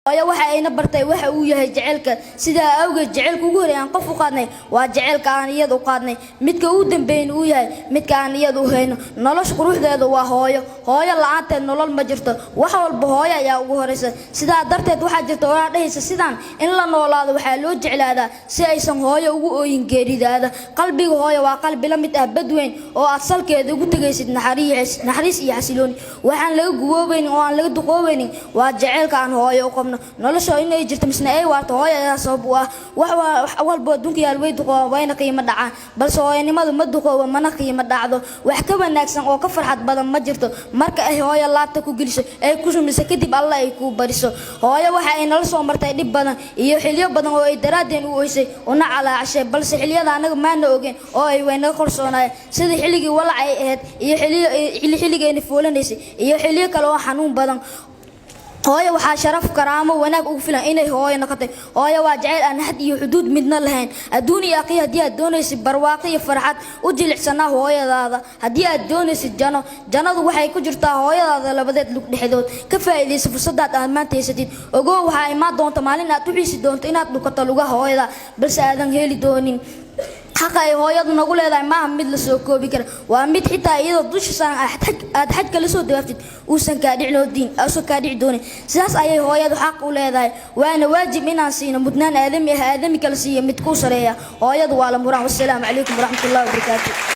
hooyo waxa ayna bartay waxa uu yahay jaceylka sidaa awgeed jaceylka ugu horeeyaan qof u qaadnay waa jaceylka aan iyada u qaadnay midka uu dambeeyay uu yahay midka aan iyada u hayno nolosha quruxdeedu waa hooyo la'aanteed nolol ma jirto wax walba hooyo ayaa ugu horeysa sidaa darteed waxa jirta oo dhahaysa sidaan in la noolaado waxa loo jeclaadaa si aysan hooyo ugu ooyin geeridaada qalbiga hooyo waa qalbi la mid ah badweyn oo aad salkeeda ugu tagaysid naxariis iyo xasilooni waxaan laga guboobaynin oo aan laga duqoobaynin waa jaceylka aan hooyo u qabno nolosha inay jirto misna ay waarto hooyada sabab u ah wax walba adduunka yaal way duqooba wayna qiimo dhacaan balse hooyanimadu ma duqooba mana qiimo dhacdo wax ka wanaagsan oo ka farxad badan ma jirto marka ay hooyo laabta ku geliso ay ku shumiso kadib Allah ay ku bariso hooyo waxa ay nala soo martay dhib badan iyo xilliyo badan oo ay daraadeen u oysay una calaacashay balse xilliyada anaga maana ogeen oo ay wayna qorsoonay sida xilligii walac ay ahayd iyo xilligeena foolanaysay iyo xilliyo kale oo xanuun badan hooyo waxa sharaf karaamo wanaag ugu filan inay hooyo noqotay hooyo waa jacayl aan had iyo xuduud midna lahayn adduuniya aqii hadii aad doonaysid barwaaqo iyo farxad u jilicsanaa hooyadaada hadii aad doonaysid jannadu waxay ku jirtaa hooyadaada labadeed lug dhexdood ka faa'iideyso fursadaad aad maanta haysatid ogow waxa ay ma doonto maalin aad u xiisi doonto inaad dhukato lugaha hooyada balse aadan heli doonin حق أي هو يضمن أقول هذا ما هم مثل سوكو بكرة وأمد حتى إذا ضش سان أحد كل سود دفتت وسن كادع له الدين أو سن كادع دوني ساس أي هو يض حق ولا هذا وأنا واجب من أنسينا مدنان آدمي كل سيء متكوسر هي هو يض وعلى مرام والسلام عليكم ورحمة الله وبركاته.